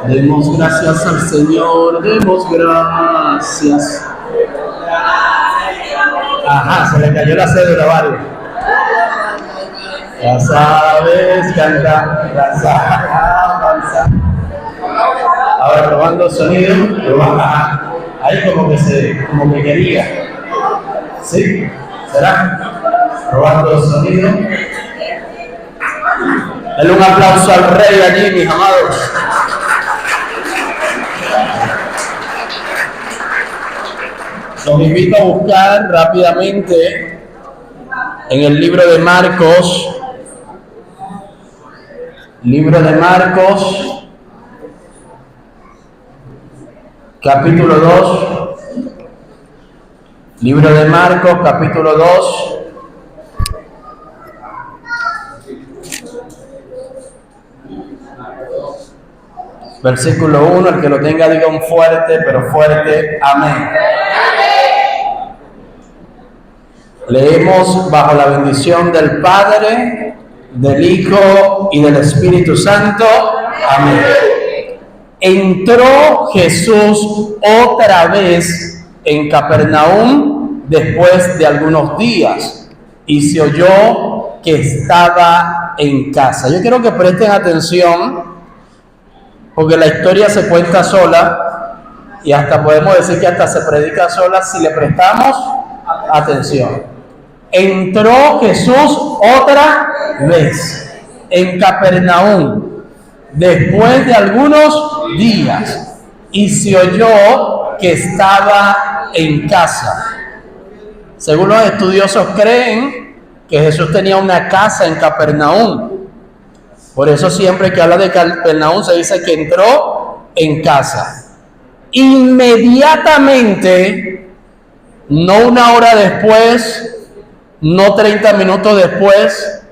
Demos gracias al Señor, demos gracias. Ajá, se le cayó la cédula, vale. Ya sabes cantar, ya sabes avanzar. Ahora probando sonido, ahí como que quería. ¿Sí? ¿Será? Probando sonido. Denle un aplauso al rey allí, mis amados. Los invito a buscar rápidamente en el libro de Marcos. Libro de Marcos, capítulo 2. Libro de Marcos, capítulo 2. Versículo 1, el que lo tenga diga un fuerte, pero fuerte, amén. Leemos bajo la bendición del Padre, del Hijo y del Espíritu Santo. Amén. Entró Jesús otra vez en Capernaum después de algunos días y se oyó que estaba en casa. Yo quiero que presten atención porque la historia se cuenta sola y hasta podemos decir que hasta se predica sola si le prestamos atención. Entró Jesús otra vez en Capernaum después de algunos días y se oyó que estaba en casa. Según los estudiosos creen que Jesús tenía una casa en Capernaum. Por eso siempre que habla de Capernaum se dice que entró en casa. Inmediatamente, no una hora después, no 30 minutos después,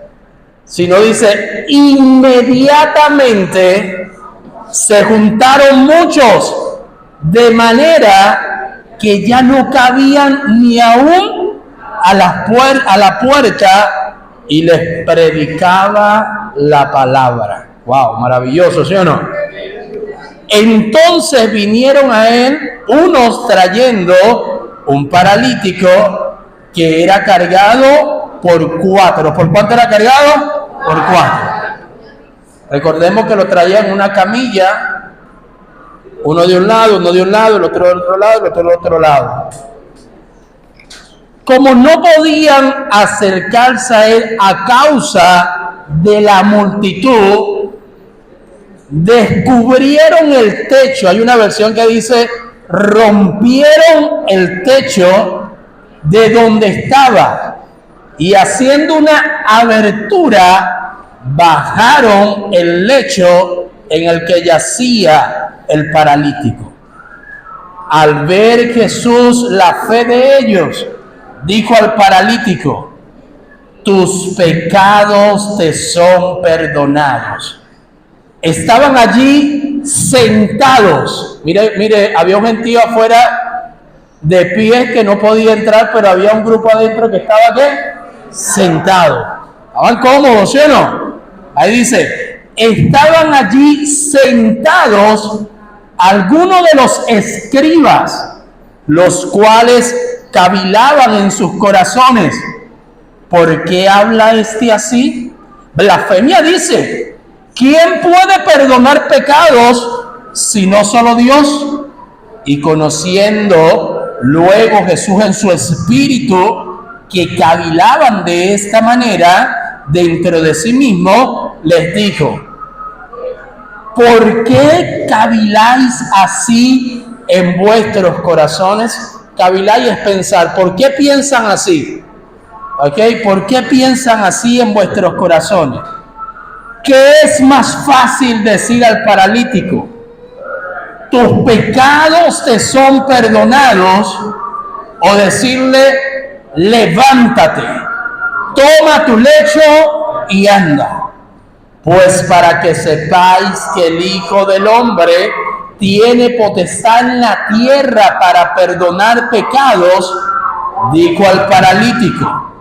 sino dice inmediatamente se juntaron muchos, de manera que ya no cabían ni aún a la puerta y les predicaba la palabra. Wow, maravilloso, ¿sí o no? Entonces vinieron a él unos trayendo un paralítico que era cargado por 4. ¿Por cuánto era cargado? Por 4. Recordemos que lo traían en una camilla, uno de un lado, el otro del otro lado, el otro del otro lado. Como no podían acercarse a él a causa de la multitud, descubrieron el techo. Hay una versión que dice, rompieron el techo de donde estaba y haciendo una abertura, bajaron el lecho en el que yacía el paralítico. Al ver Jesús la fe de ellos, dijo al paralítico, tus pecados te son perdonados. Estaban allí sentados. Mire, había un gentío afuera de pie que no podía entrar, pero había un grupo adentro que estaba ¿qué? Sentado. Estaban cómodos, ¿sí o no? Ahí dice, estaban allí sentados algunos de los escribas, los cuales cavilaban en sus corazones. ¿Por qué habla este así? Blasfemia dice, ¿quién puede perdonar pecados si no solo Dios? Y conociendo luego Jesús en su espíritu que cavilaban de esta manera dentro de sí mismo, les dijo, ¿por qué caviláis así en vuestros corazones? Cavilar es pensar. ¿Por qué piensan así? ¿Por qué piensan así en vuestros corazones? ¿Qué es más fácil decir al paralítico? Tus pecados te son perdonados, o decirle, levántate, toma tu lecho y anda. Pues para que sepáis que el Hijo del Hombre tiene potestad en la tierra para perdonar pecados, dijo al paralítico,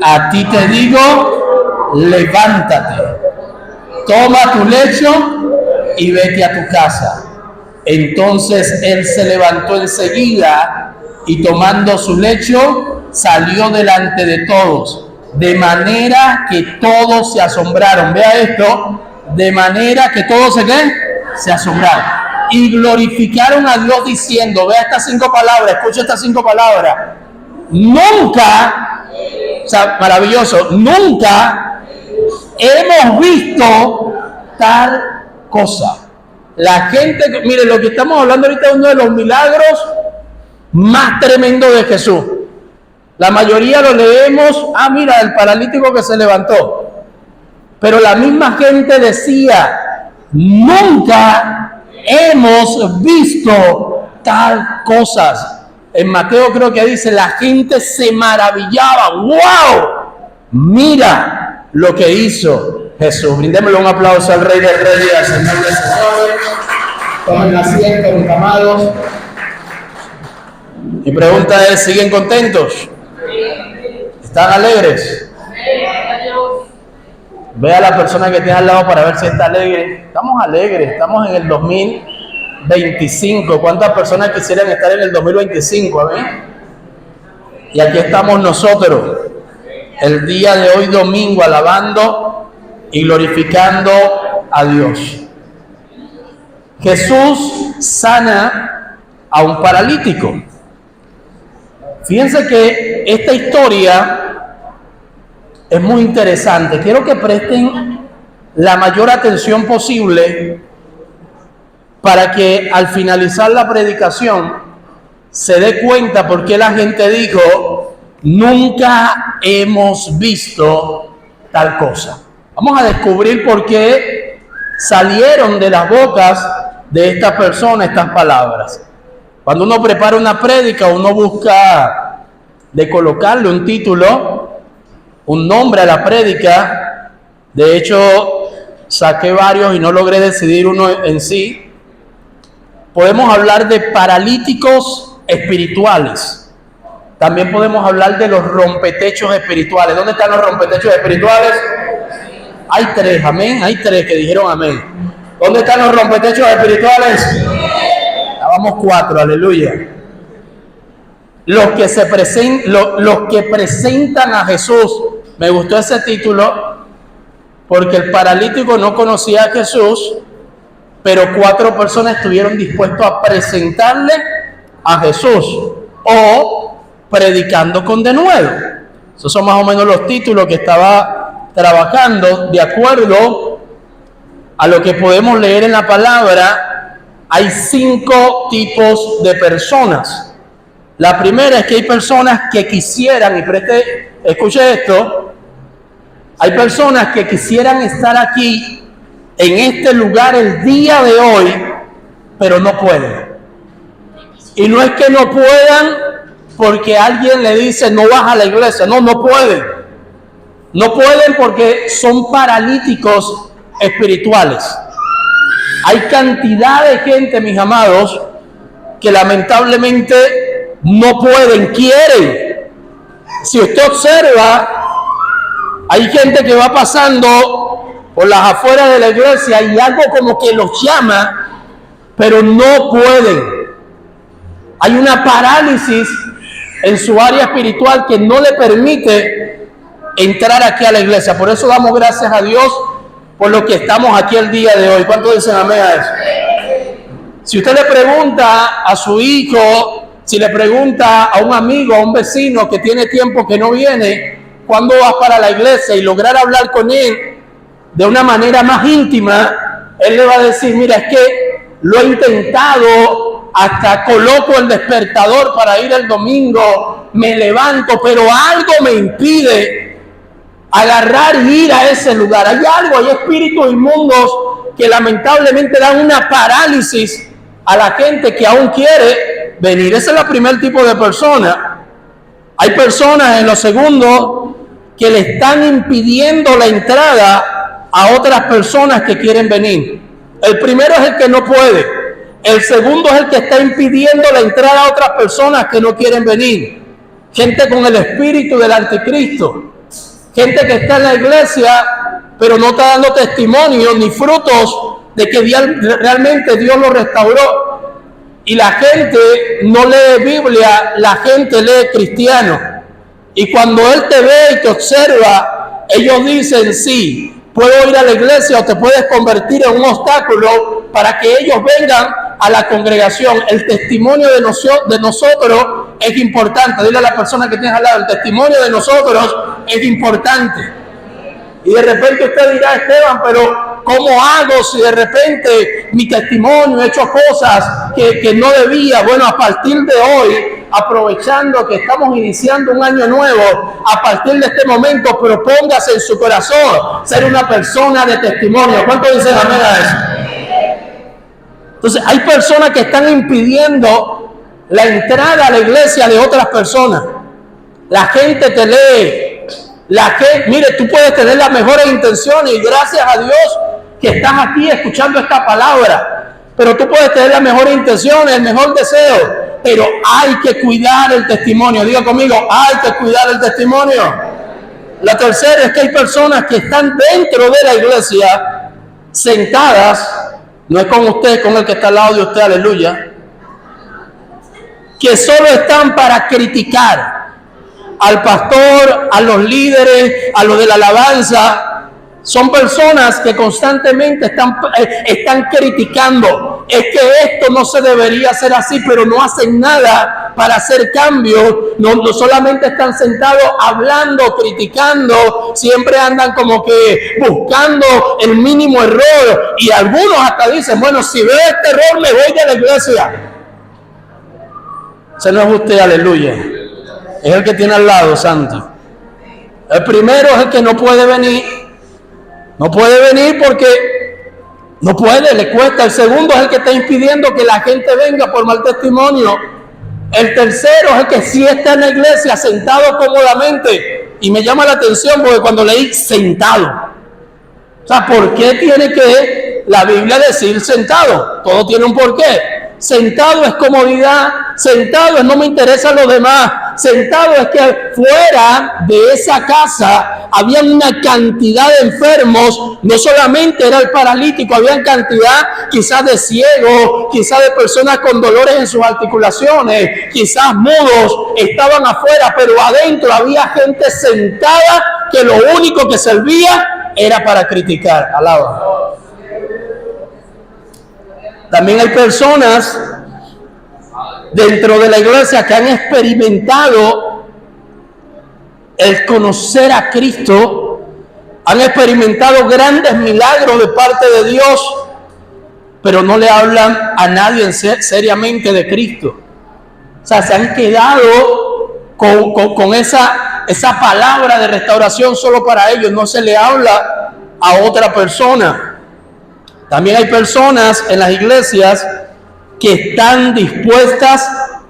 a ti te digo, levántate, toma tu lecho y vete a tu casa. Entonces él se levantó enseguida y tomando su lecho salió delante de todos, de manera que todos se asombraron. Vea esto, de manera que todos se asombraron y glorificaron a Dios diciendo, vea estas 5 palabras, escucha estas 5 palabras, nunca, o sea, maravilloso, nunca hemos visto tal cosa. La gente, mire, lo que estamos hablando ahorita es uno de los milagros más tremendos de Jesús. La mayoría lo leemos, mira, el paralítico que se levantó. Pero la misma gente decía, nunca hemos visto tal cosas. En Mateo creo que dice, la gente se maravillaba. ¡Wow! Mira lo que hizo Jesús. Brindémosle un aplauso al Rey del Rey y al Señor del Señor. Tomen asiento, mis amados. Mi pregunta es, ¿siguen contentos? ¿Están alegres? Ve a la persona que tiene al lado para ver si está alegre. Estamos alegres, estamos en el 2025. ¿Cuántas personas quisieran estar en el 2025? Amén. Y aquí estamos nosotros, el día de hoy domingo, alabando y glorificando a Dios. Jesús sana a un paralítico. Fíjense que esta historia es muy interesante. Quiero que presten la mayor atención posible para que al finalizar la predicación se dé cuenta por qué la gente dijo, nunca hemos visto tal cosa. Vamos a descubrir por qué salieron de las bocas de estas personas estas palabras. Cuando uno prepara una prédica, uno busca de colocarle un título, un nombre a la prédica. De hecho, saqué varios y no logré decidir uno en sí. Podemos hablar de paralíticos espirituales. También podemos hablar de los rompetechos espirituales. ¿Dónde están los rompetechos espirituales? Hay 3, amén. Hay 3 que dijeron amén. ¿Dónde están los rompetechos espirituales? Ya vamos 4, aleluya. Los que presentan a Jesús. Me gustó ese título porque el paralítico no conocía a Jesús, pero 4 personas estuvieron dispuestos a presentarle a Jesús o predicando con denuedo. Esos son más o menos los títulos que estaba trabajando de acuerdo a lo que podemos leer en la palabra. Hay 5 tipos de personas. La primera es que hay personas que quisieran, y escuche esto, hay personas que quisieran estar aquí en este lugar el día de hoy, pero no pueden. Y no es que no puedan porque alguien le dice no vas a la iglesia, no pueden. No pueden porque son paralíticos espirituales. Hay cantidad de gente, mis amados, que lamentablemente no pueden, quieren. Si usted observa, hay gente que va pasando por las afueras de la iglesia y algo como que los llama, pero no pueden. Hay una parálisis en su área espiritual que no le permite entrar aquí a la iglesia. Por eso damos gracias a Dios por lo que estamos aquí el día de hoy. ¿Cuántos dicen amén a eso? Si usted le pregunta a su hijo, si le pregunta a un amigo, a un vecino que tiene tiempo que no viene, ¿cuándo vas para la iglesia? Y lograr hablar con él de una manera más íntima, él le va a decir, mira, es que lo he intentado, hasta coloco el despertador para ir el domingo, me levanto, pero algo me impide agarrar y ir a ese lugar. Hay algo, hay espíritus inmundos que lamentablemente dan una parálisis a la gente que aún quiere venir. Ese es el primer tipo de persona. Hay personas en lo segundo que le están impidiendo la entrada a otras personas que quieren venir. El primero es el que no puede. El segundo es el que está impidiendo la entrada a otras personas que no quieren venir. Gente con el espíritu del anticristo. Gente que está en la iglesia, pero no está dando testimonio ni frutos de que realmente Dios lo restauró. Y la gente no lee Biblia, la gente lee cristiano. Y cuando Él te ve y te observa, ellos dicen, sí, puedo ir a la iglesia o te puedes convertir en un obstáculo para que ellos vengan a la congregación. El testimonio de nosotros es importante. Dile a la persona que tienes al lado, el testimonio de nosotros es importante. Y de repente usted dirá, Esteban, pero ¿cómo hago si de repente mi testimonio he hecho cosas que no debía? Bueno, a partir de hoy, aprovechando que estamos iniciando un año nuevo, a partir de este momento propóngase en su corazón ser una persona de testimonio. ¿Cuánto dicen amén a eso? Entonces, hay personas que están impidiendo la entrada a la iglesia de otras personas. La gente te lee. Mire, tú puedes tener las mejores intenciones y gracias a Dios que estás aquí escuchando esta palabra, pero tú puedes tener las mejores intenciones, el mejor deseo, pero hay que cuidar el testimonio. Diga conmigo, hay que cuidar el testimonio. La tercera es que hay personas que están dentro de la iglesia sentadas, no es con usted, con el que está al lado de usted, aleluya, que solo están para criticar al pastor, a los líderes, a los de la alabanza. Son personas que constantemente están criticando. Es que esto no se debería hacer así, pero no hacen nada para hacer cambios. No solamente están sentados hablando, criticando. Siempre andan como que buscando el mínimo error. Y algunos hasta dicen, bueno, si veo este error me voy de la iglesia. Ese no es usted, aleluya. Es el que tiene al lado, santo. El primero es el que no puede venir. No puede venir porque no puede, le cuesta. El segundo es el que está impidiendo que la gente venga por mal testimonio. El tercero es el que sí está en la iglesia sentado cómodamente. Y me llama la atención porque cuando leí sentado. O sea, ¿por qué tiene que la Biblia decir sentado? Todo tiene un porqué. Sentado es comodidad, sentado es no me interesan los demás, sentado es que fuera de esa casa había una cantidad de enfermos, no solamente era el paralítico, había cantidad quizás de ciegos, quizás de personas con dolores en sus articulaciones, quizás mudos, estaban afuera, pero adentro había gente sentada que lo único que servía era para criticar. Alaba. También hay personas dentro de la iglesia que han experimentado el conocer a Cristo, han experimentado grandes milagros de parte de Dios, pero no le hablan a nadie seriamente de Cristo. O sea, se han quedado con esa palabra de restauración solo para ellos, no se le habla a otra persona. También hay personas en las iglesias que están dispuestas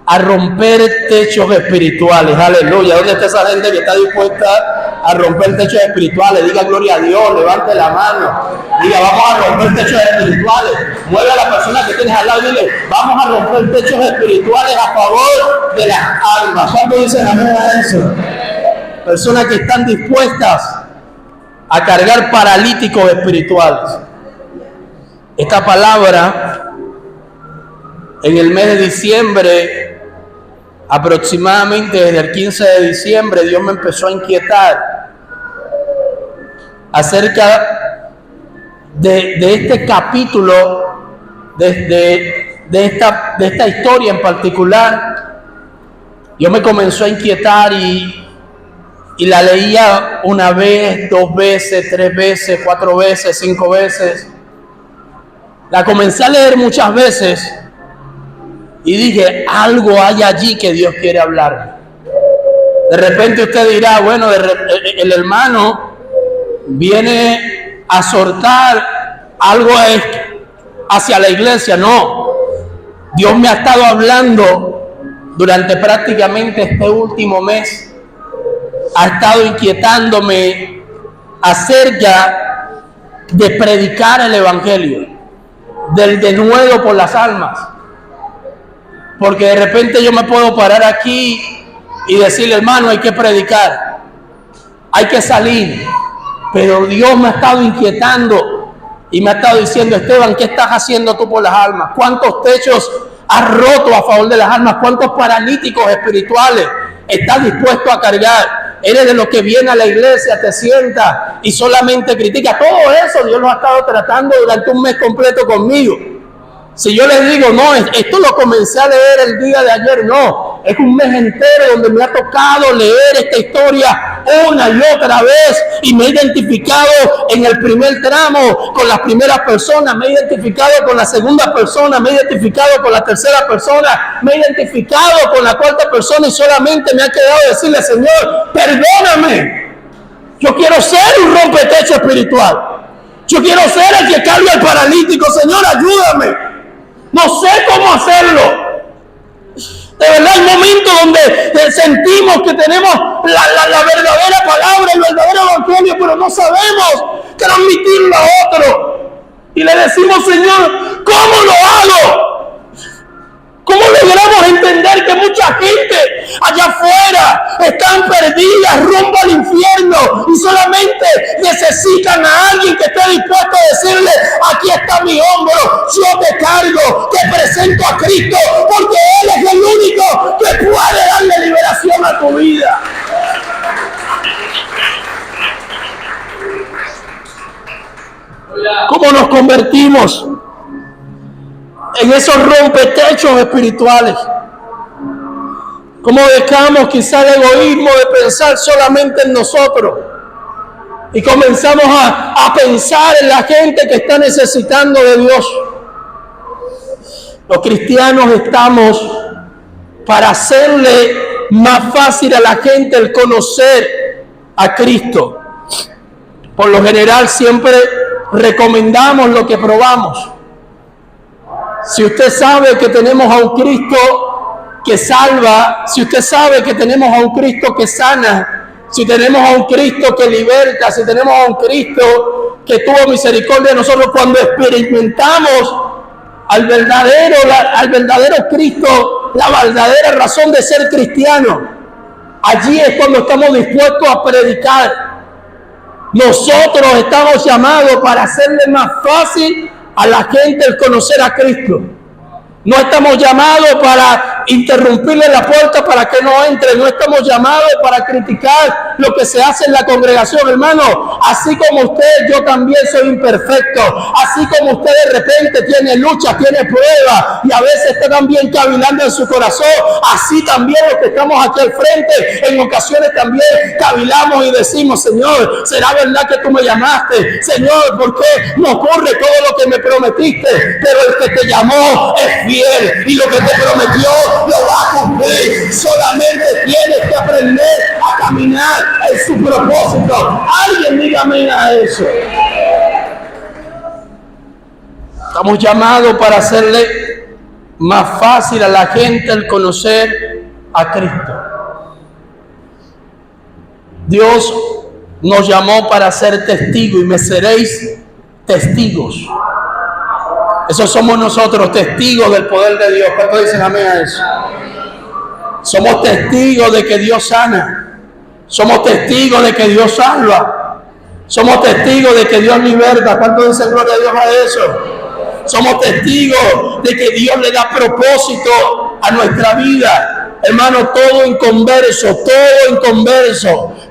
a romper techos espirituales. Aleluya. ¿Dónde está esa gente que está dispuesta a romper techos espirituales? Diga gloria a Dios, levante la mano. Diga, vamos a romper techos espirituales. Mueve a la persona que tienes al lado y dile, vamos a romper techos espirituales a favor de las almas. ¿Cuánto dicen amén a eso? Personas que están dispuestas a cargar paralíticos espirituales. Esta palabra, en el mes de diciembre, aproximadamente desde el 15 de diciembre, Dios me empezó a inquietar acerca de este capítulo, de esta historia en particular. Dios me comenzó a inquietar y la leía una vez, 2 veces, 3 veces, 4 veces, 5 veces. La comencé a leer muchas veces y dije, algo hay allí que Dios quiere hablar. De repente usted dirá, bueno, el hermano viene a soltar algo hacia la iglesia. No, Dios me ha estado hablando durante prácticamente este último mes. Ha estado inquietándome acerca de predicar el evangelio, del denuedo por las almas. Porque de repente yo me puedo parar aquí y decirle, hermano, hay que predicar, hay que salir, Pero Dios me ha estado inquietando y me ha estado diciendo: Esteban, ¿qué estás haciendo tú por las almas? ¿Cuántos techos has roto a favor de las almas? ¿Cuántos paralíticos espirituales estás dispuesto a cargar? Eres de los que viene a la iglesia, te sienta y solamente critica. Todo eso Dios lo ha estado tratando durante un mes completo conmigo. Si yo les digo, no, esto lo comencé a leer el día de ayer, no, es un mes entero donde me ha tocado leer esta historia una y otra vez, y me he identificado en el primer tramo con las primeras personas, me he identificado con la segunda persona, me he identificado con la tercera persona, me he identificado con la cuarta persona, y solamente me ha quedado decirle: Señor, perdóname, yo quiero ser un rompetecho espiritual, yo quiero ser el que carga al paralítico. Señor, ayúdame. No sé cómo hacerlo. De verdad, hay momentos donde sentimos que tenemos la verdadera palabra, el verdadero evangelio, pero no sabemos transmitirlo a otro. Y le decimos: Señor, ¿cómo lo hago? ¿Cómo logramos entender que mucha gente allá afuera están perdidas, rumbo al infierno, y solamente necesitan a alguien que esté dispuesto a decirle: aquí está mi hombro, yo te cargo, te presento a Cristo, porque Él es el único que puede darle liberación a tu vida? ¿Cómo nos convertimos en esos rompetechos espirituales? ¿Cómo dejamos quizá el egoísmo de pensar solamente en nosotros y comenzamos a pensar en la gente que está necesitando de Dios? Los cristianos estamos para hacerle más fácil a la gente el conocer a Cristo. Por lo general siempre recomendamos lo que probamos. Si usted sabe que tenemos a un Cristo que salva, si usted sabe que tenemos a un Cristo que sana, si tenemos a un Cristo que liberta, si tenemos a un Cristo que tuvo misericordia de nosotros, cuando experimentamos al verdadero Cristo, la verdadera razón de ser cristiano, allí es cuando estamos dispuestos a predicar. Nosotros estamos llamados para hacerle más fácil a la gente el conocer a Cristo. No estamos llamados para interrumpirle la puerta para que no entre. No estamos llamados para criticar lo que se hace en la congregación, hermano. Así como usted, yo también soy imperfecto. Así como usted de repente tiene luchas, tiene pruebas, y a veces está también cavilando en su corazón, así también los que estamos aquí al frente, en ocasiones también cavilamos y decimos: Señor, ¿será verdad que tú me llamaste? Señor, ¿por qué no ocurre todo lo que me prometiste? Pero el que te llamó es fiel, y lo que te prometió lo va a cumplir. Solamente tienes que aprender a caminar en su propósito. Alguien dígame a eso. Estamos llamados para hacerle más fácil a la gente el conocer a Cristo. Dios nos llamó para ser testigos, y me seréis testigos. Eso somos nosotros, testigos del poder de Dios. ¿Cuántos dicen amén a eso? Somos testigos de que Dios sana. Somos testigos de que Dios salva. Somos testigos de que Dios liberta. ¿Cuántos dicen gloria a Dios a eso? Somos testigos de que Dios le da propósito a nuestra vida. Hermano, todo inconverso,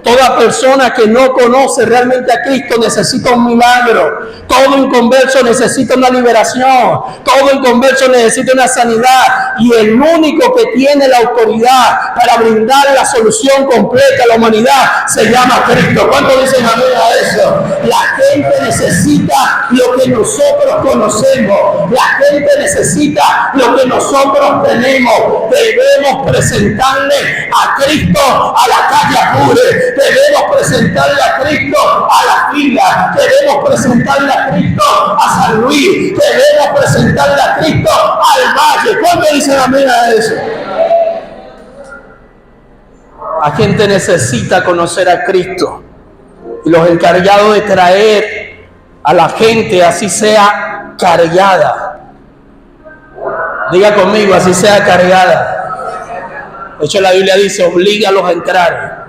toda persona que no conoce realmente a Cristo necesita un milagro. Todo inconverso necesita una liberación. Todo inconverso necesita una sanidad. Y el único que tiene la autoridad para brindar la solución completa a la humanidad se llama Cristo. ¿Cuántos dicen amén a eso? La gente necesita lo que nosotros conocemos. La gente necesita lo que nosotros tenemos. Debemos presentarle a Cristo a la calle Apure. Debemos presentarle a Cristo a la fila. Debemos presentarle a Cristo a San Luis. Debemos presentarle a Cristo al Valle. ¿Cuándo dicen amén a eso? La gente necesita conocer a Cristo. Y los encargados de traer a la gente, así sea cargada. Diga conmigo, así sea cargada. De hecho, la Biblia dice: oblígalos a entrar.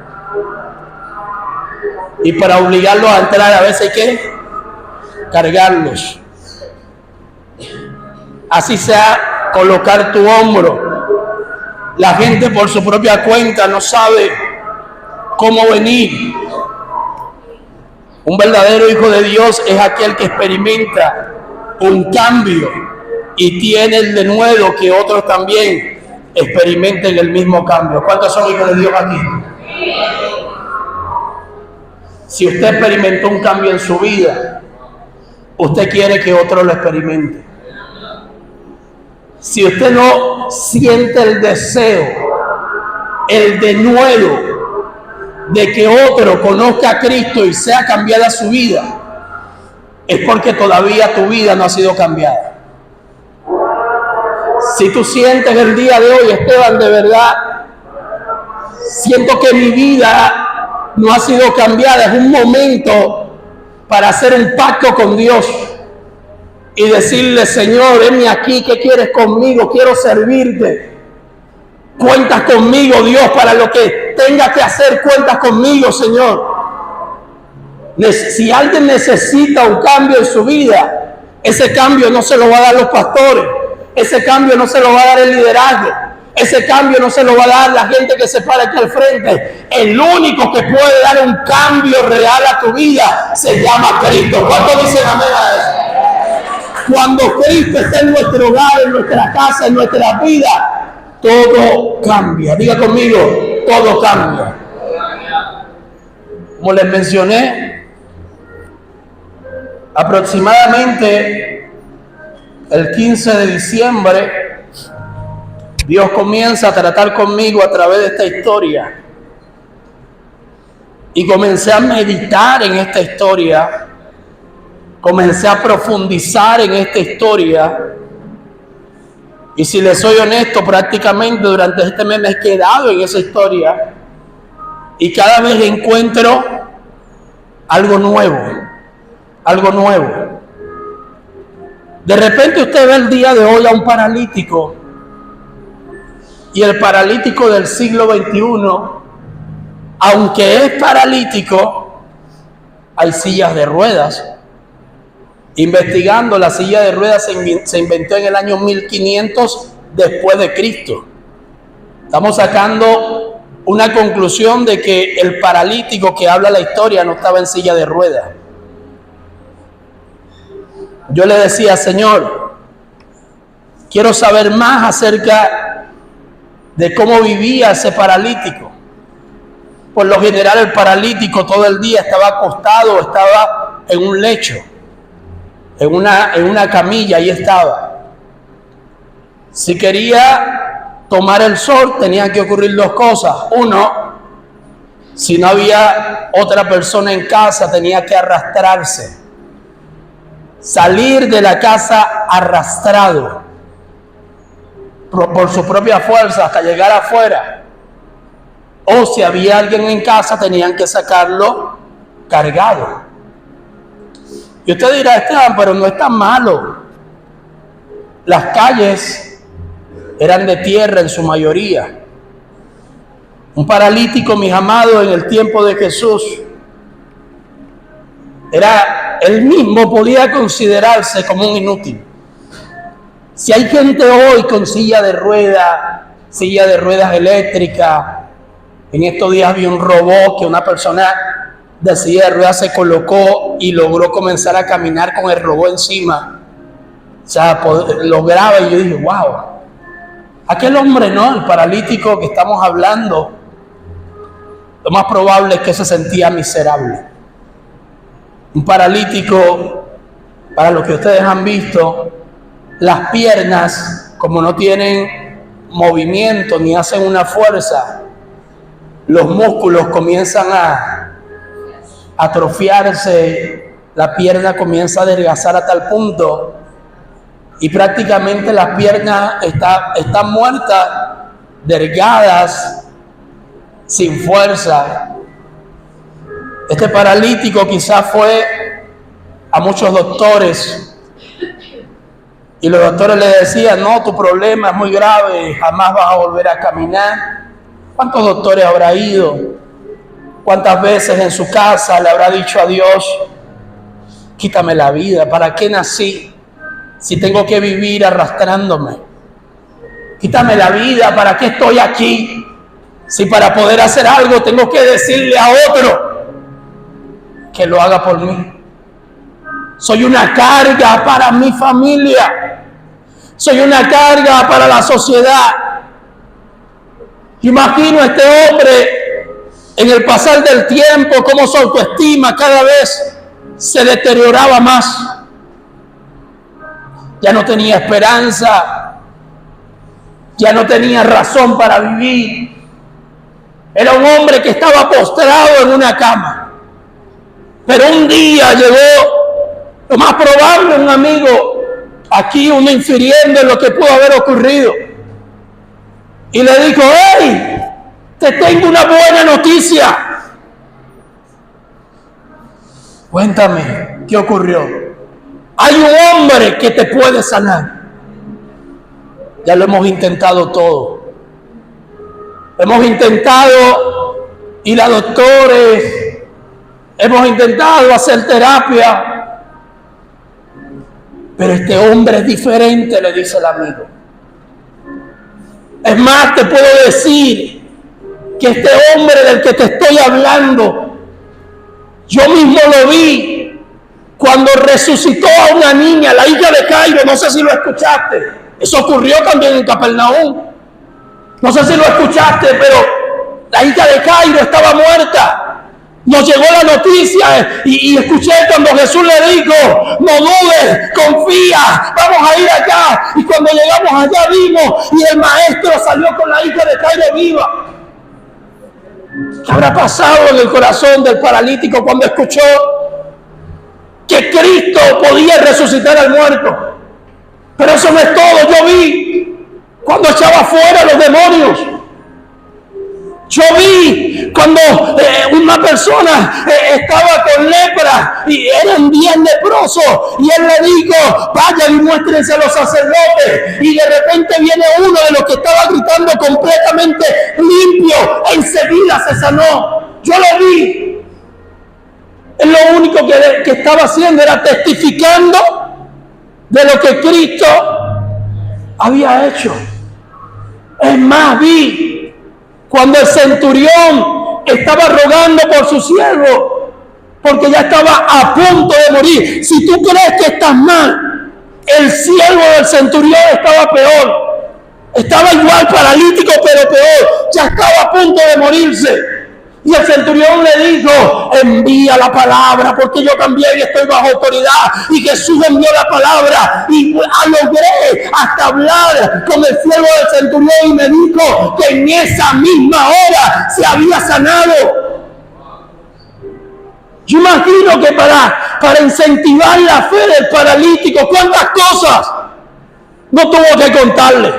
Y para obligarlos a entrar a veces hay que cargarlos. Así sea colocar tu hombro. La gente por su propia cuenta no sabe cómo venir. Un verdadero hijo de Dios es aquel que experimenta un cambio y tiene el denuedo que otros también experimenten el mismo cambio. ¿Cuántos son hijos de Dios aquí? Si usted experimentó un cambio en su vida, usted quiere que otro lo experimente. Si usted no siente el deseo, el denuedo de que otro conozca a Cristo y sea cambiada su vida, es porque todavía tu vida no ha sido cambiada. Si tú sientes el día de hoy, Esteban, de verdad, siento que mi vida no ha sido cambiada, es un momento para hacer un pacto con Dios y decirle: Señor, venme aquí, ¿qué quieres conmigo? Quiero servirte. Cuentas conmigo, Dios, para lo que tenga que hacer, cuentas conmigo, Señor. Si alguien necesita un cambio en su vida, ese cambio no se lo va a dar los pastores, ese cambio no se lo va a dar el liderazgo, ese cambio no se lo va a dar la gente que se para aquí al frente. El único que puede dar un cambio real a tu vida se llama Cristo. ¿Cuántos dicen amén a eso? Cuando Cristo está en nuestro hogar, en nuestra casa, en nuestra vida, todo cambia. Diga conmigo, todo cambia. Como les mencioné, aproximadamente el 15 de diciembre, Dios comienza a tratar conmigo a través de esta historia. Y comencé a meditar en esta historia, comencé a profundizar en esta historia. Y si les soy honesto, prácticamente durante este mes me he quedado en esa historia y cada vez encuentro algo nuevo, algo nuevo. De repente usted ve el día de hoy a un paralítico y el paralítico del siglo XXI, aunque es paralítico, hay sillas de ruedas. Investigando, la silla de ruedas se inventó en el año 1500 después de Cristo. Estamos sacando una conclusión de que el paralítico que habla la historia no estaba en silla de ruedas. Yo le decía: Señor, quiero saber más acerca de cómo vivía ese paralítico. Por lo general, el paralítico todo el día estaba acostado, estaba en un lecho, en una camilla, ahí estaba. Si quería tomar el sol, tenían que ocurrir dos cosas. Uno, si no había otra persona en casa, tenía que arrastrarse. Salir de la casa arrastrado por su propia fuerza hasta llegar afuera. O si había alguien en casa, tenían que sacarlo cargado. Y usted dirá: Esteban, pero no es tan malo. Las calles eran de tierra en su mayoría. Un paralítico, mis amados, en el tiempo de Jesús, él mismo podía considerarse como un inútil. Si hay gente hoy con silla de ruedas eléctricas, en estos días vi un robot que una persona de silla de ruedas se colocó y logró comenzar a caminar con el robot encima. O sea, lograba, y yo dije: wow, aquel hombre, ¿no? El paralítico que estamos hablando, lo más probable es que se sentía miserable. Un paralítico, para los que ustedes han visto, las piernas, como no tienen movimiento ni hacen una fuerza, los músculos comienzan a atrofiarse, la pierna comienza a adelgazar a tal punto y prácticamente las piernas están muertas, delgadas, sin fuerza. Este paralítico quizás fue a muchos doctores y los doctores le decían: no, tu problema es muy grave, jamás vas a volver a caminar. ¿Cuántos doctores habrá ido? ¿Cuántas veces en su casa le habrá dicho a Dios, quítame la vida, ¿para qué nací? Si tengo que vivir arrastrándome. Quítame la vida, ¿para qué estoy aquí? Si para poder hacer algo tengo que decirle a otro que lo haga por mí. Soy una carga para mi familia. Soy una carga para la sociedad. Imagino a este hombre en el pasar del tiempo, cómo su autoestima cada vez se deterioraba más. Ya no tenía esperanza, ya no tenía razón para vivir. Era un hombre que estaba postrado en una cama. Pero un día llegó, lo más probable, un amigo, aquí uno infiriendo en lo que pudo haber ocurrido, y le dijo, hey, te tengo una buena noticia. Cuéntame, ¿qué ocurrió? Hay un hombre que te puede sanar. Ya lo hemos intentado todo. Hemos intentado ir a doctores, hemos intentado hacer terapia, pero este hombre es diferente, le dice el amigo. Es más, te puedo decir que este hombre del que te estoy hablando, yo mismo lo vi cuando resucitó a una niña, la hija de Jairo. No sé si lo escuchaste. Eso ocurrió también en Capernaum. No sé si lo escuchaste, pero la hija de Jairo estaba muerta. Nos llegó la noticia y escuché cuando Jesús le dijo, no dudes, confía, vamos a ir allá. Y cuando llegamos allá vimos y el maestro salió con la hija de Jairo viva. ¿Qué habrá pasado en el corazón del paralítico cuando escuchó que Cristo podía resucitar al muerto? Pero eso no es todo. Yo vi cuando echaba fuera los demonios. Yo vi cuando una persona estaba con lepra y eran 10 leprosos, y él le dijo, vayan y muéstrense a los sacerdotes, y de repente viene uno de los que estaba gritando completamente limpio, enseguida se sanó. Yo lo vi. Él lo único que estaba haciendo era testificando de lo que Cristo había hecho. Es más, vi cuando el centurión estaba rogando por su siervo, porque ya estaba a punto de morir. Si tú crees que estás mal, el siervo del centurión estaba peor. Estaba igual paralítico, pero peor. Ya estaba a punto de morirse. Y el centurión le dijo, envía la palabra, porque yo también estoy bajo autoridad. Y Jesús envió la palabra y logré hasta hablar con el siervo del centurión, y me dijo que en esa misma hora se había sanado. Yo imagino que para incentivar la fe del paralítico, ¿cuántas cosas no tuvo que contarle?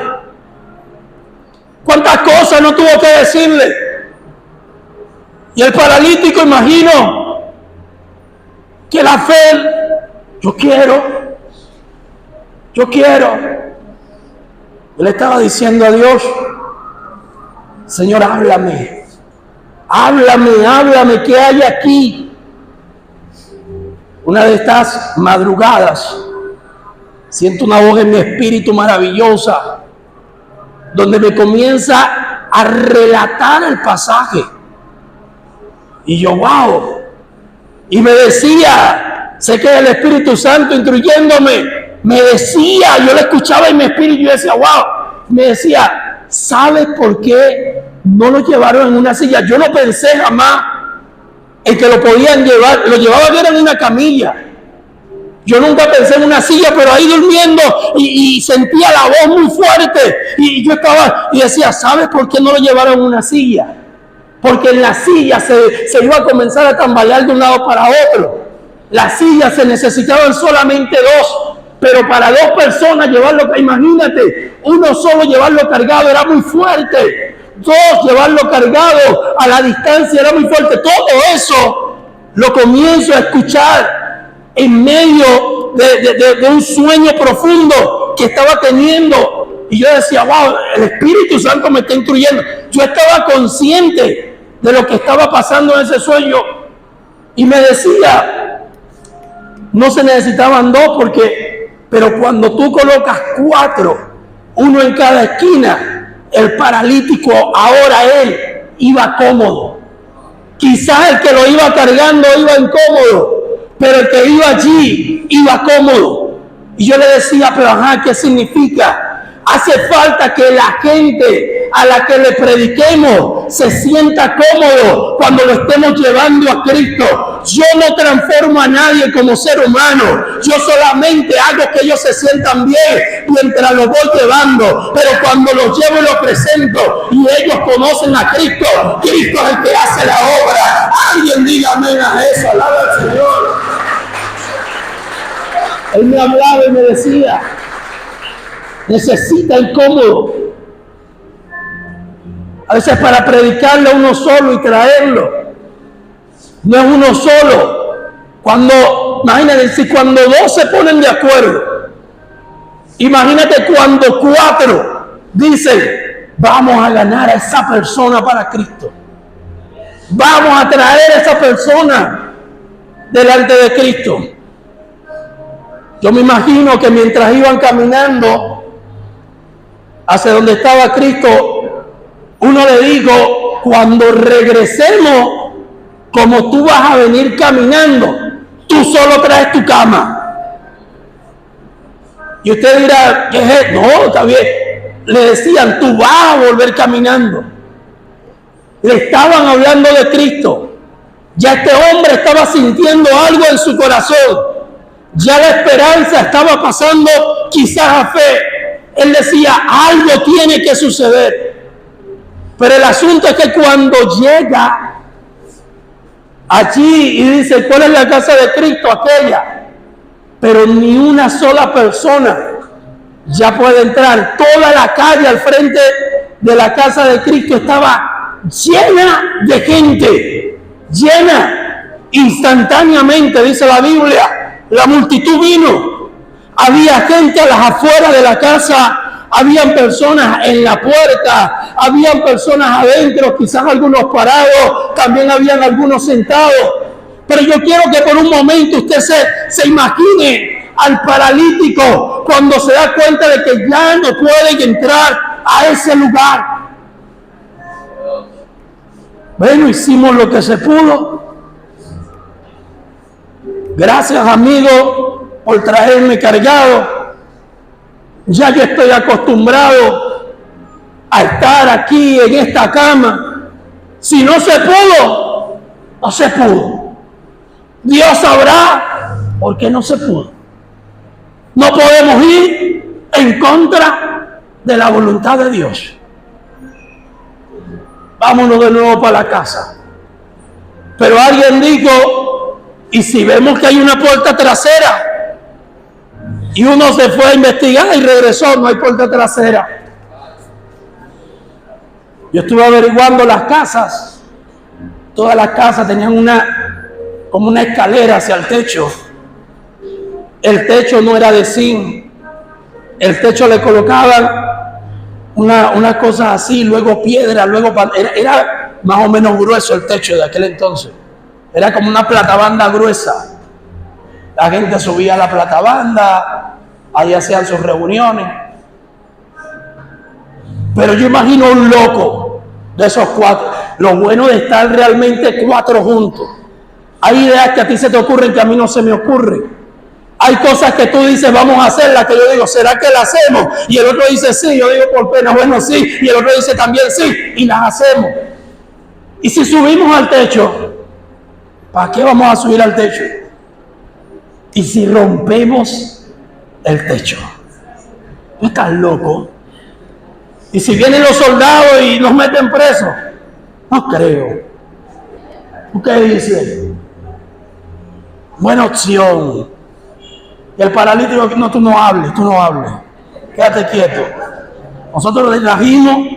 ¿Cuántas cosas no tuvo que decirle? Y el paralítico, imagino que la fe, yo quiero. Yo le estaba diciendo a Dios, Señor, háblame, ¿qué hay aquí? Una de estas madrugadas, siento una voz en mi espíritu maravillosa, donde me comienza a relatar el pasaje. Y yo, wow. Y me decía, sé que el Espíritu Santo instruyéndome, me decía, yo lo escuchaba en mi espíritu y yo decía, wow. Me decía, ¿sabes por qué no lo llevaron en una silla? Yo no pensé jamás en que lo podían llevar, lo llevaban en una camilla. Yo nunca pensé en una silla, pero ahí durmiendo y sentía la voz muy fuerte. Y yo estaba y decía, ¿sabes por qué no lo llevaron en una silla? Porque en la silla se iba a comenzar a tambalear de un lado para otro. Las sillas se necesitaban solamente 2, pero para 2 personas llevarlo, imagínate, uno solo llevarlo cargado era muy fuerte. 2 llevarlo cargado a la distancia era muy fuerte. Todo eso lo comienzo a escuchar en medio de un sueño profundo que estaba teniendo. Y yo decía, wow, el Espíritu Santo me está instruyendo. Yo estaba consciente de lo que estaba pasando en ese sueño y me decía, no se necesitaban dos pero cuando tú colocas 4, uno en cada esquina, el paralítico ahora él iba cómodo. Quizás el que lo iba cargando iba incómodo, pero el que iba allí iba cómodo. Y yo le decía, pero ajá, ¿qué significa? Hace falta que la gente a la que le prediquemos se sienta cómodo cuando lo estemos llevando a Cristo. Yo no transformo a nadie como ser humano. Yo solamente hago que ellos se sientan bien mientras los voy llevando. Pero cuando los llevo y los presento y ellos conocen a Cristo, Cristo es el que hace la obra. Alguien diga amén a eso, alaba al Señor. Él me hablaba y me decía, necesita el cómodo. A veces para predicarle a uno solo y traerlo, no es uno solo. Imagínate, si cuando 2 se ponen de acuerdo, imagínate cuando 4 dicen, vamos a ganar a esa persona para Cristo. Vamos a traer a esa persona delante de Cristo. Yo me imagino que mientras iban caminando hacia donde estaba Cristo, uno le dijo, cuando regresemos, como tú vas a venir caminando, tú solo traes tu cama. Y usted dirá, ¿qué es? No, está bien. Le decían, tú vas a volver caminando. Le estaban hablando de Cristo. Ya este hombre estaba sintiendo algo en su corazón. Ya la esperanza estaba pasando quizás a fe. Él decía, algo tiene que suceder. Pero el asunto es que cuando llega allí y dice, ¿cuál es la casa de Cristo? Aquella. Pero ni una sola persona ya puede entrar. Toda la calle al frente de la casa de Cristo estaba llena de gente. Llena instantáneamente, dice la Biblia. La multitud vino. Había gente a las afueras de la casa. Habían personas en la puerta, habían personas adentro, quizás algunos parados, también habían algunos sentados. Pero yo quiero que por un momento usted se imagine al paralítico cuando se da cuenta de que ya no puede entrar a ese lugar. Bueno, hicimos lo que se pudo. Gracias, amigo, por traerme cargado. Ya yo estoy acostumbrado a estar aquí en esta cama. Si no se pudo, no se pudo. Dios sabrá por qué no se pudo. No podemos ir en contra de la voluntad de Dios. Vámonos de nuevo para la casa. Pero alguien dijo, ¿y si vemos que hay una puerta trasera? Y uno se fue a investigar y regresó, no hay puerta trasera. Yo estuve averiguando las casas. Todas las casas tenían como una escalera hacia el techo. El techo no era de zinc. El techo le colocaban una cosa así, luego piedra, luego era más o menos grueso el techo de aquel entonces. Era como una platabanda gruesa. La gente subía a la platabanda, ahí hacían sus reuniones. Pero yo imagino un loco de esos 4. Lo bueno de estar realmente 4 juntos. Hay ideas que a ti se te ocurren que a mí no se me ocurren. Hay cosas que tú dices, vamos a hacerlas, que yo digo, ¿será que las hacemos? Y el otro dice, sí, yo digo por pena, bueno, sí. Y el otro dice también, sí, y las hacemos. Y si subimos al techo, ¿para qué vamos a subir al techo? Y si rompemos el techo, ¿no estás loco? Y si vienen los soldados y nos meten presos, no creo. ¿Qué dice? Buena opción. Y el paralítico, no, tú no hables, quédate quieto. Nosotros te trajimos,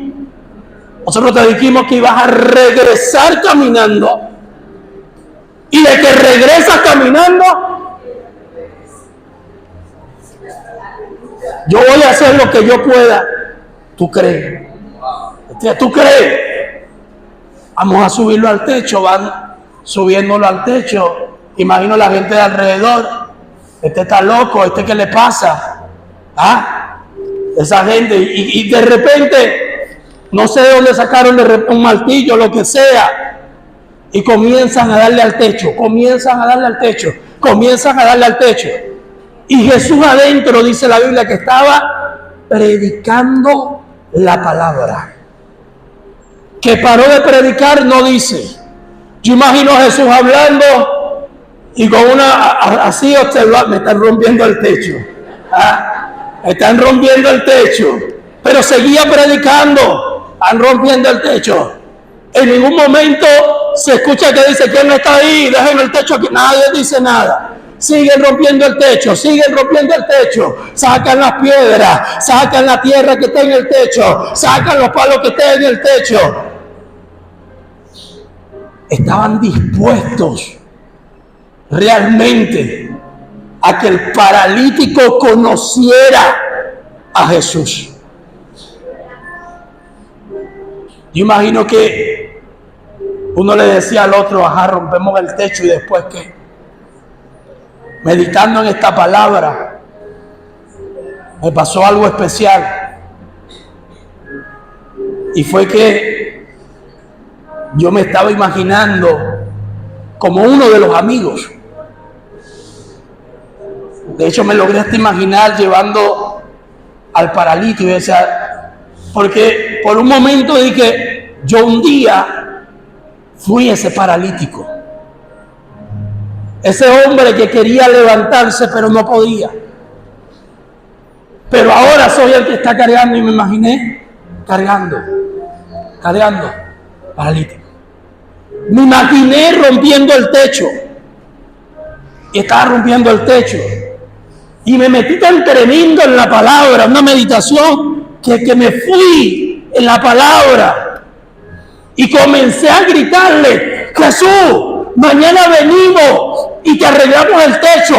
nosotros te dijimos que ibas a regresar caminando. Y de que regresas caminando, yo voy a hacer lo que yo pueda. ¿Tú crees? ¿Tú crees? Vamos a subirlo al techo. Van subiéndolo al techo. Imagino la gente de alrededor. Este está loco, ¿este qué le pasa? ¿Ah? Esa gente. Y de repente, no sé de dónde sacaron un martillo, lo que sea. Y comienzan a darle al techo, comienzan a darle al techo, comienzan a darle al techo. Y Jesús adentro, dice la Biblia, que estaba predicando la palabra. Que paró de predicar, no dice. Yo imagino a Jesús hablando y con una, así observando, me están rompiendo el techo. ¿Ah? Me están rompiendo el techo. Pero seguía predicando, están rompiendo el techo. En ningún momento se escucha que dice, ¿quién está ahí? Dejen el techo aquí. Nadie dice nada. Siguen rompiendo el techo, siguen rompiendo el techo. Sacan las piedras, sacan la tierra que está en el techo, sacan los palos que están en el techo. Estaban dispuestos realmente a que el paralítico conociera a Jesús. Yo imagino que uno le decía al otro, ajá, rompemos el techo, y después ¿qué? Meditando en esta palabra, me pasó algo especial. Y fue que yo me estaba imaginando como uno de los amigos. De hecho, me logré hasta imaginar llevando al paralítico. Y decía, porque por un momento dije, yo un día fui ese paralítico. Ese hombre que quería levantarse pero no podía. Pero ahora soy el que está cargando, y me imaginé cargando paralítico. Me imaginé rompiendo el techo. Y estaba rompiendo el techo. Y me metí tan tremendo en la palabra, una meditación, que me fui en la palabra. Y comencé a gritarle, Jesús, mañana venimos y te arreglamos el techo.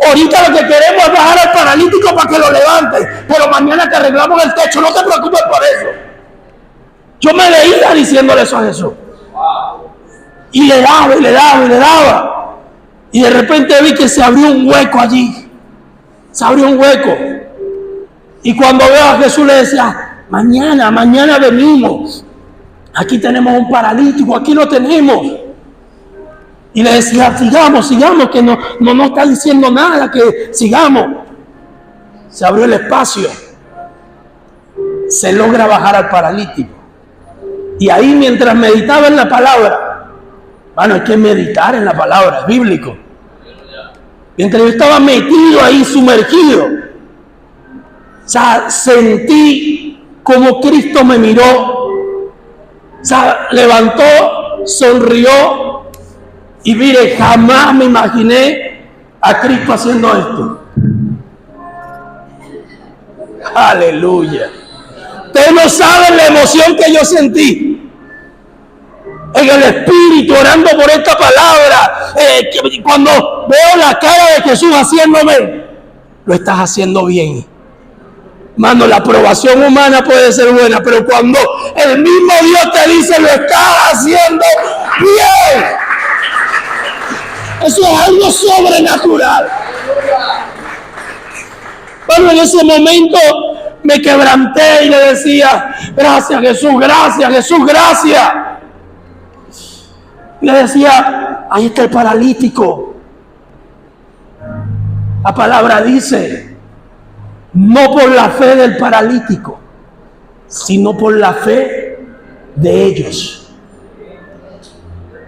Ahorita lo que queremos es bajar al paralítico para que lo levante, pero mañana te arreglamos el techo, no te preocupes por eso. Yo me veía diciéndole eso a Jesús. Y le daba, y le daba, y le daba. Y de repente vi que se abrió un hueco allí. Se abrió un hueco. Y cuando veo a Jesús le decía, mañana venimos. Aquí tenemos un paralítico, aquí lo tenemos. Y le decía, sigamos, que no nos está diciendo nada, que sigamos. Se abrió el espacio. Se logra bajar al paralítico. Y ahí, mientras meditaba en la palabra, bueno, hay que meditar en la palabra, es bíblico. Mientras yo estaba metido ahí, sumergido, o sea, sentí como Cristo me miró, o sea, levantó, sonrió, y mire, jamás me imaginé a Cristo haciendo esto. Aleluya. Ustedes no saben la emoción que yo sentí en el espíritu, orando por esta palabra. Cuando veo la cara de Jesús haciéndome, lo estás haciendo bien. Mano, la aprobación humana puede ser buena, pero cuando el mismo Dios te dice, lo estás haciendo bien, eso es algo sobrenatural. Bueno, en ese momento me quebranté y le decía, gracias Jesús, gracias Jesús, gracias. Y le decía, ahí está el paralítico. La palabra dice, no por la fe del paralítico, sino por la fe de ellos.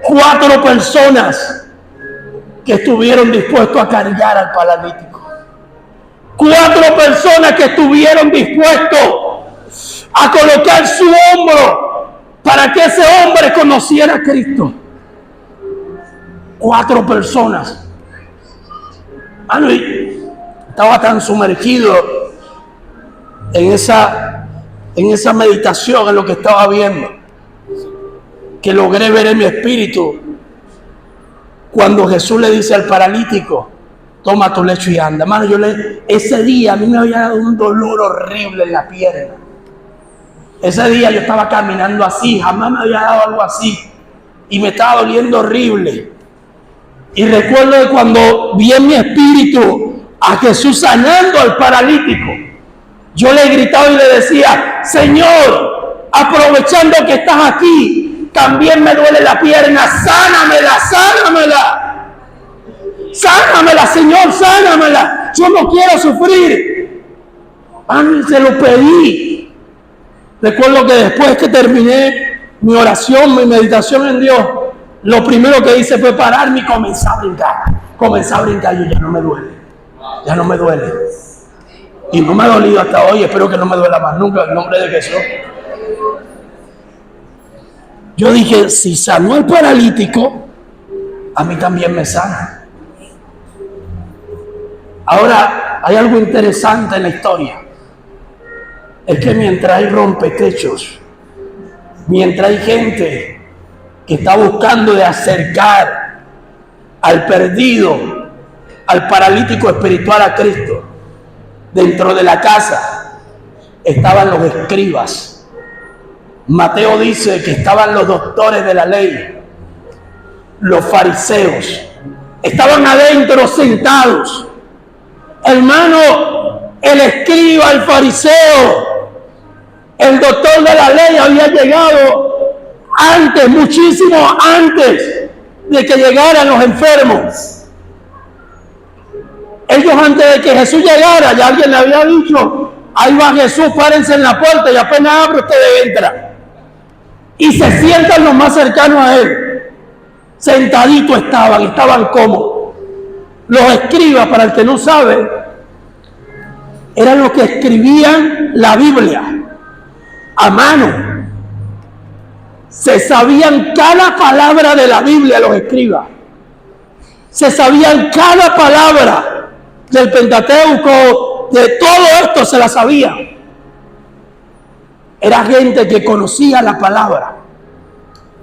4 personas que estuvieron dispuestos a cargar al paralítico. 4 personas que estuvieron dispuestos a colocar su hombro para que ese hombre conociera a Cristo. 4 personas. Y estaba tan sumergido en esa meditación, en lo que estaba viendo, que logré ver en mi espíritu cuando Jesús le dice al paralítico, toma tu lecho y anda. Hermano, ese día a mí me había dado un dolor horrible en la pierna. Ese día yo estaba caminando así, jamás me había dado algo así. y me estaba doliendo horrible. Y recuerdo que cuando vi en mi espíritu a Jesús sanando al paralítico, yo le gritaba y le decía: Señor, aprovechando que estás aquí, también me duele la pierna, sánamela, sánamela. Sánamela, Señor, sánamela. Yo no quiero sufrir. Se lo pedí. Recuerdo que después que terminé mi oración, mi meditación en Dios, lo primero que hice fue pararme y comenzar a brincar. Comencé a brincar y ya no me duele. Ya no me duele. Y no me ha dolido hasta hoy. Espero que no me duela más nunca, en nombre de Jesús. Yo dije, si sanó al paralítico, a mí también me sana. Ahora, hay algo interesante en la historia. Es que mientras hay rompetechos, mientras hay gente que está buscando de acercar al perdido, al paralítico espiritual a Cristo, dentro de la casa estaban los escribas. Mateo dice que estaban los doctores de la ley, los fariseos, estaban adentro sentados. Hermano, el escriba, el fariseo, el doctor de la ley había llegado antes, muchísimo antes de que llegaran los enfermos. Ellos, antes de que Jesús llegara, ya alguien le había dicho: ahí va Jesús, párense en la puerta y apenas abre ustedes entran. Y se sientan los más cercanos a él. Sentaditos estaban cómodos. Los escribas, para el que no sabe, eran los que escribían la Biblia a mano. Se sabían cada palabra de la Biblia los escribas. Se sabían cada palabra del Pentateuco, de todo esto se la sabían. Era gente que conocía la palabra,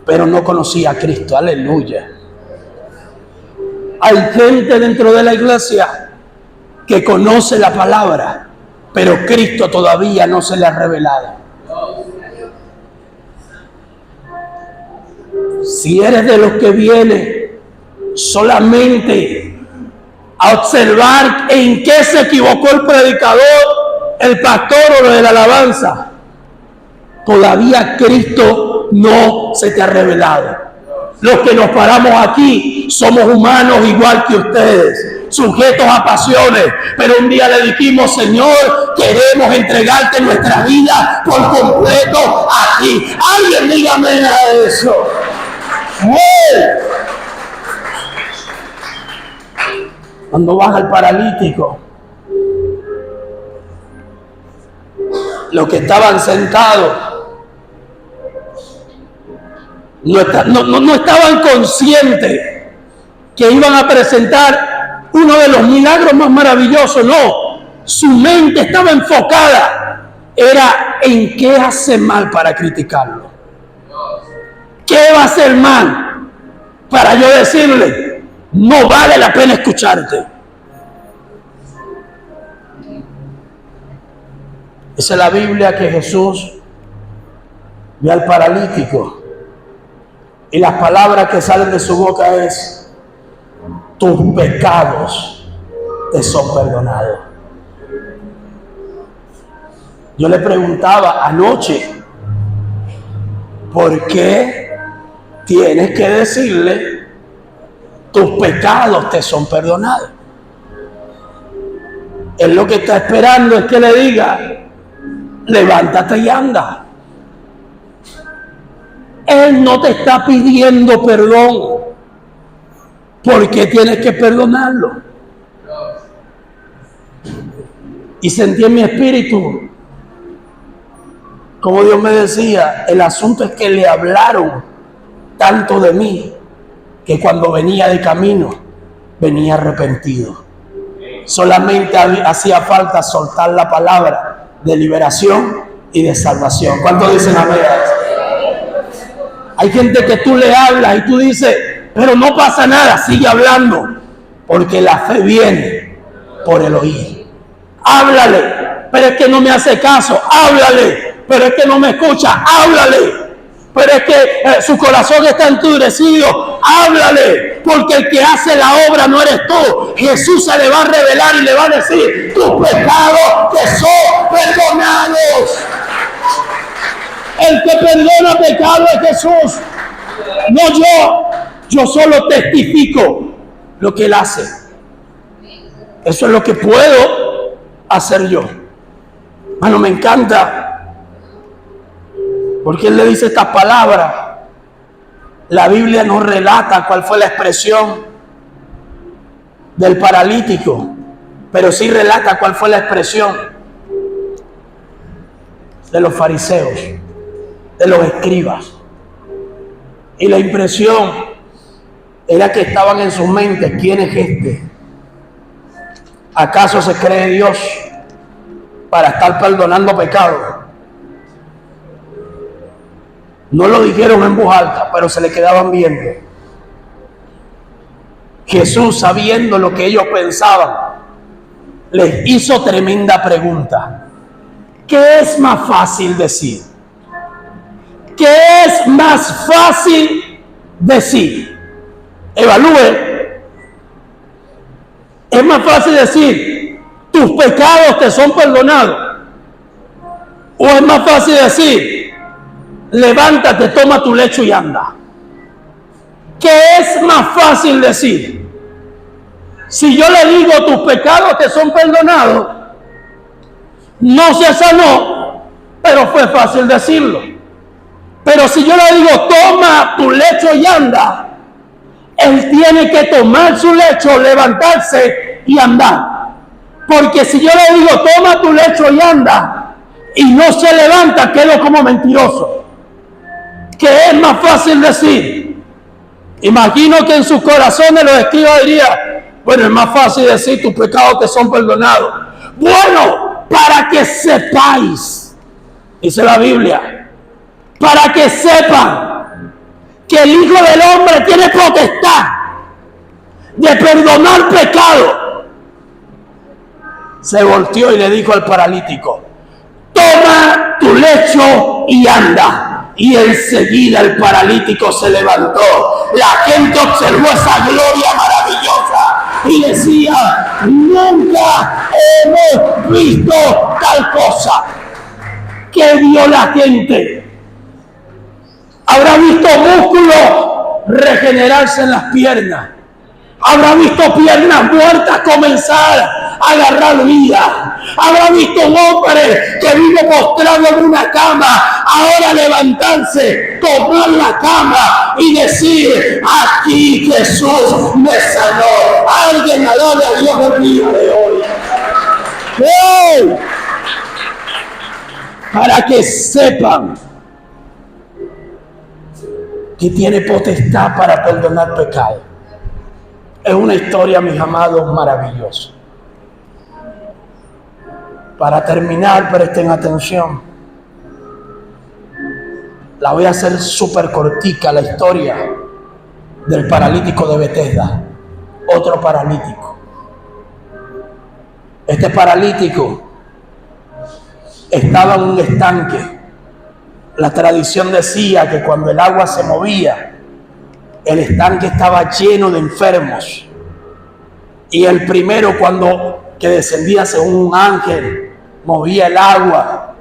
pero no conocía a Cristo. Aleluya. Hay gente dentro de la iglesia que conoce la palabra, pero Cristo todavía no se le ha revelado. Si eres de los que viene solamente a observar en qué se equivocó el predicador, el pastor o lo de la alabanza, todavía Cristo no se te ha revelado. Los que nos paramos aquí somos humanos igual que ustedes, sujetos a pasiones, pero un día le dijimos: Señor, queremos entregarte nuestra vida por completo a ti. Alguien dígame nada de eso. Cuando baja el paralítico, los que estaban sentados no estaban conscientes que iban a presentar uno de los milagros más maravillosos. No, su mente estaba enfocada, era en qué hace mal para criticarlo. ¿Qué va a hacer mal para yo decirle: no vale la pena escucharte? Esa es la Biblia, que Jesús ve al paralítico y las palabras que salen de su boca es: tus pecados te son perdonados. Yo le preguntaba anoche: ¿por qué tienes que decirle tus pecados te son perdonados? Él lo que está esperando es que le diga: levántate y anda. Él no te está pidiendo perdón. ¿Por qué tienes que perdonarlo? Y sentí en mi espíritu, como Dios me decía, el asunto es que le hablaron tanto de mí que cuando venía de camino venía arrepentido. Solamente hacía falta soltar la palabra de liberación y de salvación. ¿Cuántos dicen amén? Hay gente que tú le hablas y tú dices: pero no pasa nada, sigue hablando, porque la fe viene por el oír. Háblale, pero es que no me hace caso. Háblale, pero es que no me escucha. Háblale, pero es que su corazón está endurecido. Háblale, porque el que hace la obra no eres tú. Jesús se le va a revelar y le va a decir: tus pecados te son perdonados. El que perdona pecados es Jesús, no yo. Yo solo testifico lo que Él hace. Eso es lo que puedo hacer yo. Bueno, me encanta, porque Él le dice estas palabras. La Biblia no relata cuál fue la expresión del paralítico, pero sí relata cuál fue la expresión de los fariseos, de los escribas. Y la impresión era que estaban en sus mentes: ¿quién es este? ¿Acaso se cree Dios para estar perdonando pecados? No lo dijeron en voz alta, pero se le quedaban viendo. Jesús, sabiendo lo que ellos pensaban, les hizo tremenda pregunta. ¿Qué es más fácil decir? ¿Qué es más fácil decir? Evalúe. Es más fácil decir: tus pecados te son perdonados, o es más fácil decir: levántate, toma tu lecho y anda. ¿Qué es más fácil decir? Si yo le digo: tus pecados te son perdonados, no se sanó, pero fue fácil decirlo. Pero si yo le digo: toma tu lecho y anda, él tiene que tomar su lecho, levantarse y andar. Porque si yo le digo: toma tu lecho y anda, y no se levanta, quedo como mentiroso. ¿Qué es más fácil decir? Imagino que en sus corazones los escribas dirían: bueno, es más fácil decir: tus pecados te son perdonados. Bueno, para que sepáis, dice la Biblia, para que sepan que el Hijo del Hombre tiene potestad de perdonar pecado. Se volteó y le dijo al paralítico: toma tu lecho y anda. Y enseguida el paralítico se levantó. La gente observó esa gloria maravillosa y decía: nunca hemos visto tal cosa. ¿Qué vio la gente? Habrá visto músculos regenerarse en las piernas. Habrá visto piernas muertas comenzar a agarrar vida. Habrá visto un hombre que vive postrado en una cama, ahora levantarse, tomar la cama y decir: aquí Jesús me sanó. Alguien alabe a Dios el día de hoy. ¡Hey! Para que sepan que tiene potestad para perdonar pecado. Es una historia, mis amados, maravillosa. Para terminar, presten atención. La voy a hacer súper cortica, la historia del paralítico de Betesda. Otro paralítico. Este paralítico estaba en un estanque. La tradición decía que cuando el agua se movía, el estanque estaba lleno de enfermos. Y el primero, que descendía según un ángel, movía el agua.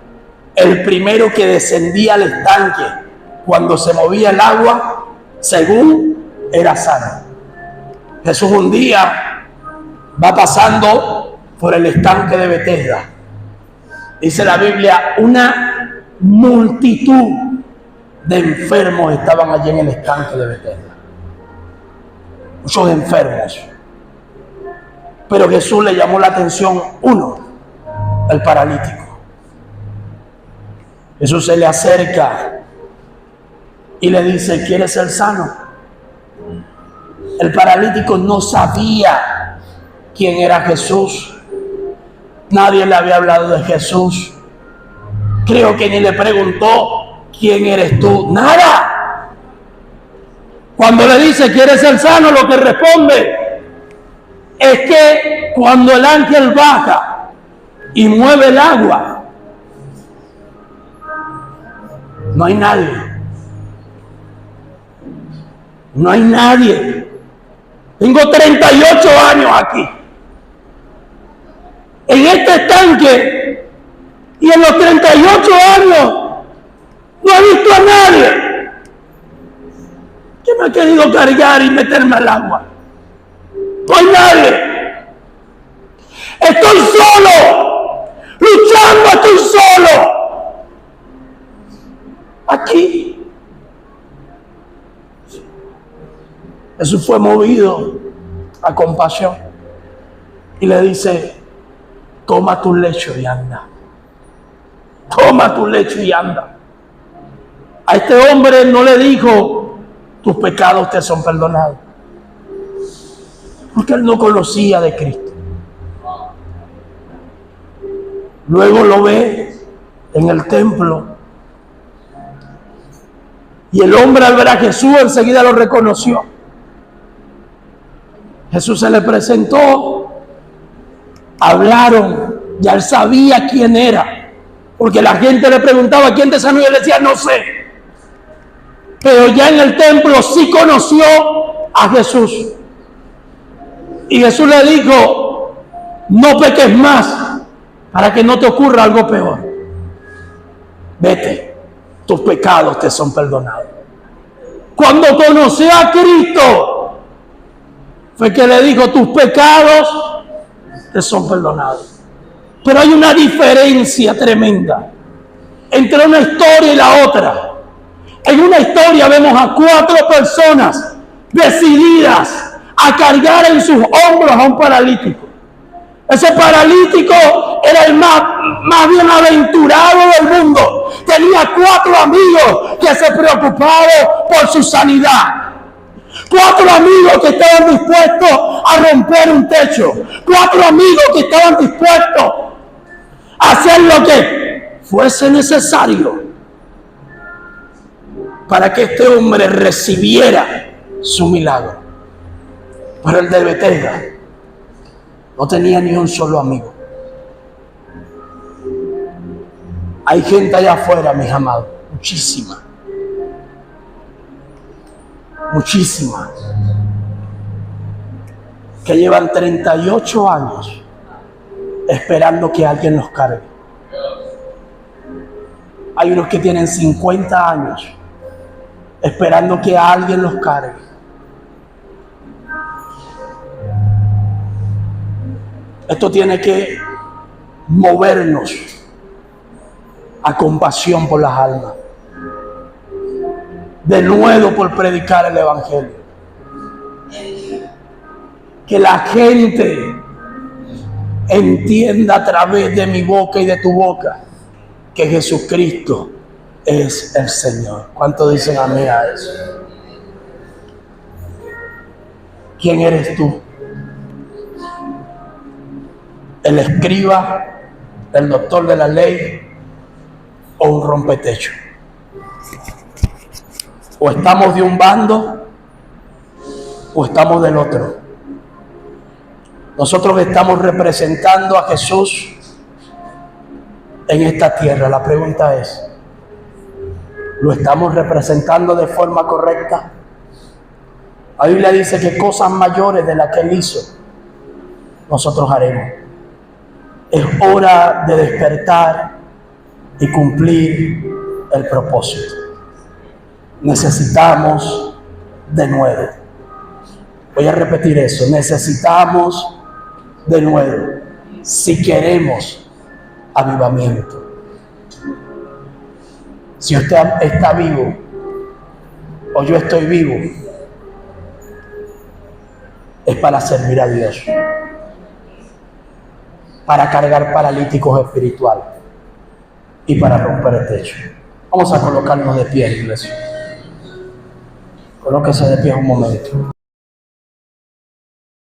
El primero que descendía al estanque, cuando se movía el agua, según era sano. Jesús un día va pasando por el estanque de Betesda. Dice la Biblia: una multitud de enfermos estaban allí en el estanque de Betesda. Muchos enfermos. Pero Jesús le llamó la atención uno, el paralítico. Jesús se le acerca y le dice: ¿quieres ser sano? El paralítico no sabía quién era Jesús. Nadie le había hablado de Jesús. Creo que ni le preguntó: ¿quién eres tú? Nada. Cuando le dice: ¿quieres ser sano?, lo que responde es que cuando el ángel baja y mueve el agua, no hay nadie. No hay nadie. Tengo 38 años aquí. En este estanque. Y en los 38 años no he visto a nadie que me ha querido cargar y meterme al agua. No hay nadie. Estoy solo. Luchando, estoy solo. Aquí. Jesús fue movido a compasión y le dice: toma tu lecho y anda. Toma tu lecho y anda. A este hombre no le dijo: tus pecados te son perdonados, porque él no conocía de Cristo. Luego lo ve en el templo y el hombre, al ver a Jesús, enseguida lo reconoció. Jesús se le presentó, hablaron, ya él sabía quién era, porque la gente le preguntaba: ¿quién te sanó? Y él decía: no sé. Pero ya en el templo sí conoció a Jesús. Y Jesús le dijo: no peques más, para que no te ocurra algo peor. Vete, tus pecados te son perdonados. Cuando conoció a Cristo, fue que le dijo: tus pecados te son perdonados. Pero hay una diferencia tremenda entre una historia y la otra. En una historia vemos a 4 personas decididas a cargar en sus hombros a un paralítico. Ese paralítico era el más bienaventurado del mundo. Tenía 4 amigos que se preocupaban por su sanidad. 4 amigos que estaban dispuestos a romper un techo. 4 amigos que estaban dispuestos a hacer lo que fuese necesario para que este hombre recibiera su milagro. Pero el de Betesda no tenía ni un solo amigo. Hay gente allá afuera, mis amados, muchísima. Muchísimas, que llevan 38 años esperando que alguien los cargue. Hay unos que tienen 50 años esperando que alguien los cargue. Esto tiene que movernos a compasión por las almas. De nuevo, por predicar el Evangelio. Que la gente entienda a través de mi boca y de tu boca que Jesucristo es el Señor. ¿Cuántos dicen amén a eso? ¿Quién eres tú? ¿El escriba, el doctor de la ley o un rompetecho? O estamos de un bando o estamos del otro. Nosotros estamos representando a Jesús en esta tierra. La pregunta es: ¿lo estamos representando de forma correcta? La Biblia dice que cosas mayores de las que Él hizo, nosotros haremos. Es hora de despertar y cumplir el propósito. Necesitamos de nuevo. Voy a repetir eso. Necesitamos de nuevo, si queremos avivamiento. Si usted está vivo o yo estoy vivo, es para servir a Dios, para cargar paralíticos espirituales y para romper el techo. Vamos a colocarnos de pie, iglesia. Colóquese de pie un momento.